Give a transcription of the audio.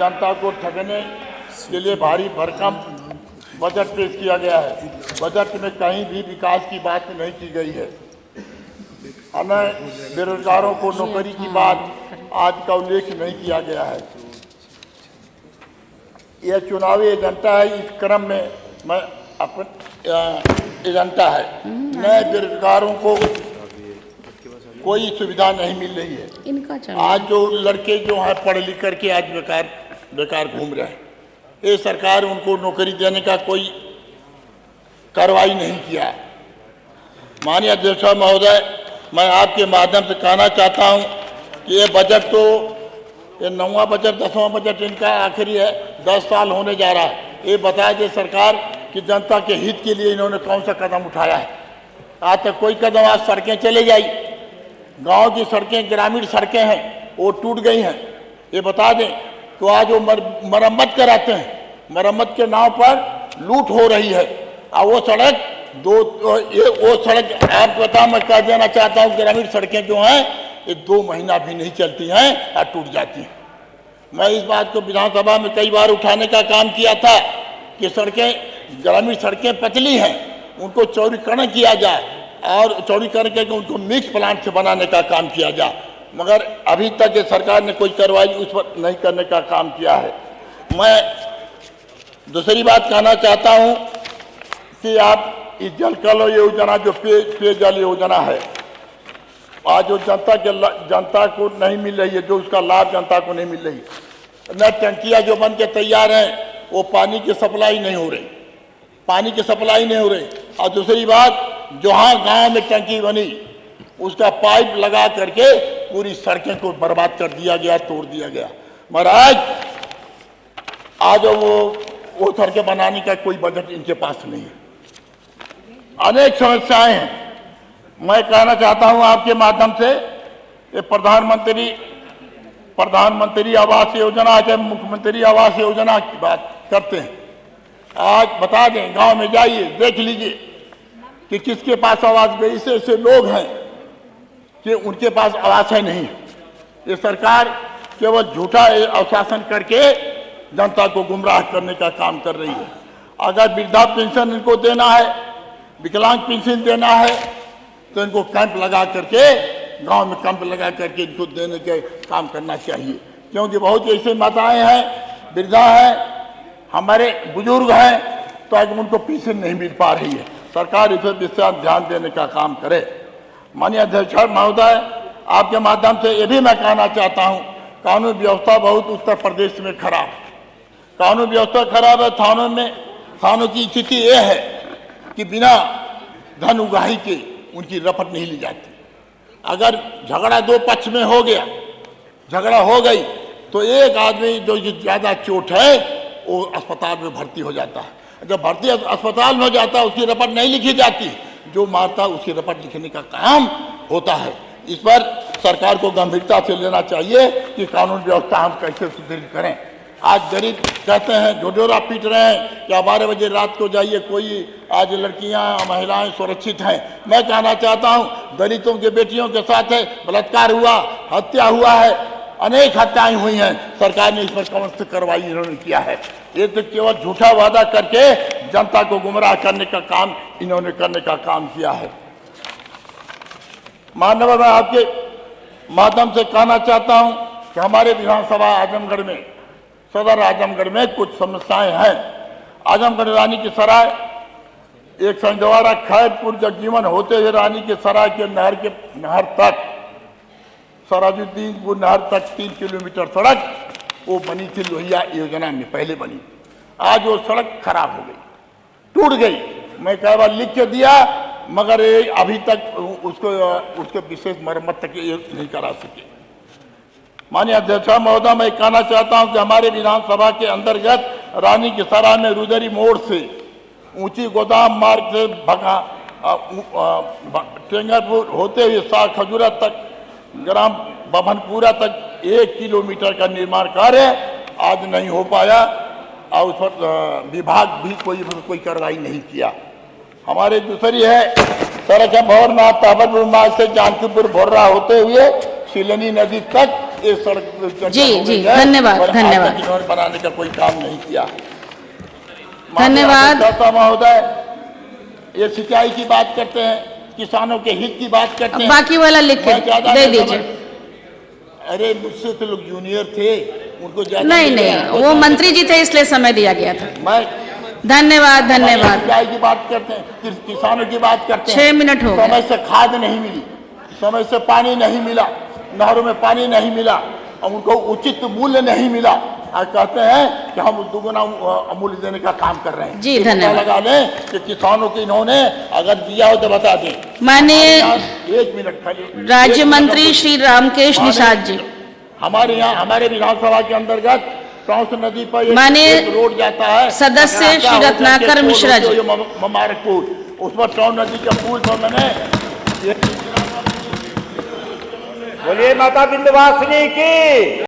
जनता को ठगने के लिए भारी भरकम बजट पेश किया गया है। बजट में कहीं भी विकास की बात नहीं की गई है। हमें बेरोजगारों को नौकरी की बात आज का उल्लेख नहीं किया गया है। यह चुनावी एजेंडा है। इस क्रम में मैं एजेंडा है, नए बेरोजगारों को कोई सुविधा नहीं मिल रही है। आज जो लड़के जो हैं पढ़ लिख करके आज बेकार घूम रहे हैं, ये सरकार उनको नौकरी देने का कोई कार्रवाई नहीं किया। माननीय अध्यक्ष महोदय, मैं आपके माध्यम से कहना चाहता हूं कि ये बजट तो ये 9वां बजट 10वां बजट इनका आखिरी है। 10 साल होने जा रहा है। ये बताया दे सरकार कि जनता के हित के लिए इन्होंने कौन सा कदम उठाया है। आज तक कोई कदम। आज सड़कें चले जाई, गांव की सड़कें ग्रामीण सड़कें हैं वो टूट गई हैं। ये बता दें तो आज वो मरम्मत कराते हैं, मरम्मत के नाम पर लूट हो रही है। और वो सड़क वो सड़क आप बता, मैं कह देना चाहता हूँ, ग्रामीण सड़कें जो हैं ये 2 महीना भी नहीं चलती हैं और टूट जाती हैं। मैं इस बात को विधानसभा में कई बार उठाने का काम किया था कि सड़कें ग्रामीण सड़कें पतली हैं, उनको चौड़ीकरण किया जाए और चौड़ीकरण करके उनको मिक्स प्लांट से बनाने का काम किया जाए। मगर अभी तक ये सरकार ने कोई कार्रवाई उस पर नहीं करने का काम किया है। मैं दूसरी बात कहना चाहता हूं कि आप इस जल कल योजना जो पेयजल योजना है, आज जो जनता को नहीं मिल रही है, जो उसका लाभ जनता को नहीं मिल रही है। न टंकियां जो बन के तैयार हैं वो पानी की सप्लाई नहीं हो रही, पानी की सप्लाई नहीं हो रही। और दूसरी बात, जहाँ गांव में टंकी बनी उसका पाइप लगा करके पूरी सड़कें को बर्बाद कर दिया गया, तोड़ दिया गया। महाराज आज वो सड़कें बनाने का कोई बजट इनके पास नहीं है। अनेक समस्याएं हैं। मैं कहना चाहता हूं आपके माध्यम से, ये प्रधानमंत्री आवास योजना है, मुख्यमंत्री आवास योजना की बात करते हैं। आज बता दें, गांव में जाइए, देख लीजिए कि किसके पास आवास गई। ऐसे लोग हैं कि उनके पास आवास है नहीं। ये सरकार केवल झूठा आश्वासन करके जनता को गुमराह करने का काम कर रही है। अगर वृद्धा पेंशन इनको देना है, विकलांग पेंशन देना है, तो इनको कैंप लगा करके, गांव में कैंप लगा करके इनको देने के काम करना चाहिए। क्योंकि बहुत ऐसे माताएं हैं, वृद्धा हैं, हमारे बुजुर्ग हैं, तो आज उनको पेंशन नहीं मिल पा रही है। सरकार इस पर विशेष ध्यान देने का काम करे। माननीय अध्यक्ष महोदय, आपके माध्यम से ये भी मैं कहना चाहता हूँ, कानून व्यवस्था बहुत उत्तर प्रदेश में खराब, कानून व्यवस्था खराब है। थानों की स्थिति यह है कि बिना धन उगाही के उनकी रपट नहीं ली जाती। अगर झगड़ा 2 पक्ष में हो गया, झगड़ा हो गई, तो एक आदमी जो ज़्यादा चोट है वो अस्पताल में भर्ती हो जाता है। जब भर्ती अस्पताल में हो जाता है, उसकी रपट नहीं लिखी जाती, जो मारता है उसकी रपट लिखने का काम होता है। इस पर सरकार को गंभीरता से लेना चाहिए कि कानून व्यवस्था हम कैसे सुदृढ़ करें। आज गरीब कहते हैं, ढोढोरा पीट रहे हैं कि 12 बजे रात को जाइए, कोई आज लड़कियां महिलाएं सुरक्षित हैं। मैं कहना चाहता हूं, दलितों के बेटियों के साथ है बलात्कार हुआ, हत्या हुआ है, अनेक हत्याएं हुई हैं। सरकार ने इस पर कौन सी कार्रवाई इन्होंने किया है? ये तो केवल झूठा वादा करके जनता को गुमराह करने का काम इन्होंने करने का काम किया है। माननीय, मैं आपके माध्यम से कहना चाहता हूं कि हमारे विधानसभा आजमगढ़ में, सदर आजमगढ़ में कुछ समस्याएं हैं। आजमगढ़ रानी की सराय, एक संजवारा खैरपुर जगजीवन होते हुए रानी की सराय के नहर तक, सराजुद्दीनपुर नहर तक 3 किलोमीटर सड़क वो बनी थी लोहिया योजना में, पहले बनी। आज वो सड़क खराब हो गई, टूट गई। मैं कई बार लिख के दिया, मगर अभी तक उसको विशेष मरम्मत तक नहीं करा सके। माननीय अध्यक्ष महोदय, मैं कहना चाहता हूं कि हमारे विधानसभा के अंतर्गत रानी की सराय में रुदरी मोड़ से ऊंची गोदाम मार्ग से टेंगरपुर होते हुए शाह खजूरा तक, ग्राम बभनपुरा तक 1 किलोमीटर का निर्माण कार्य आज नहीं हो पाया और उस पर विभाग भी कोई कार्रवाई नहीं किया। हमारे दूसरी है सड़क भवरनाथ ताबरपुर मार्ग से जानकीपुर भोर्रा होते हुए सिलनी नदी तक ये सड़क चर्चा जी, हो जी, गई है, धन्यवाद, पर आज धन्यवाद। तक इन्होंने बनाने का कोई काम नहीं किया। धन्यवाद। महोदय, ये सिंचाई की बात करते हैं, किसानों के हित की बात करते अब हैं। बाकी वाला लिख के मैं ज्यादा दे नहीं दीजिए। अरे मुझसे तो लोग जूनियर थे, उनको ज्यादा नहीं नहीं, वो मंत्री जी थे इसलिए समय दिया गया था। मैं धन्यवाद, धन्यवाद। सिंचाई की बात करते हैं, किसानों की बात करते हैं। 6 मिनट हो गए। समय से खाद नहीं मिली, समय से पानी नहीं मिला, नहरों में पानी नहीं मिला, और उनको उचित मूल्य नहीं मिला। आज कहते हैं कि हम दुगुना मूल्य देने का काम कर रहे हैं। जी, धन्यवाद। लगा लें कि किसानों को इन्होंने अगर दिया हो तो बता दें। माननीय 1 मिनट खाली, राज्य मंत्री श्री रामकेश निषाद जी, हमारे यहाँ हमारे विधानसभा के अंतर्गत टॉन्स नदी पर माननीय एक रोड जाता है, सदस्य अगर श्री आता हो रत्नाकर जाके मिश्रा पुल जी। होते हुए मुबारकपुर, उस पर टॉन्स नदी के पुल पर मैंने बोलिए माता विंध्यवासिनी की।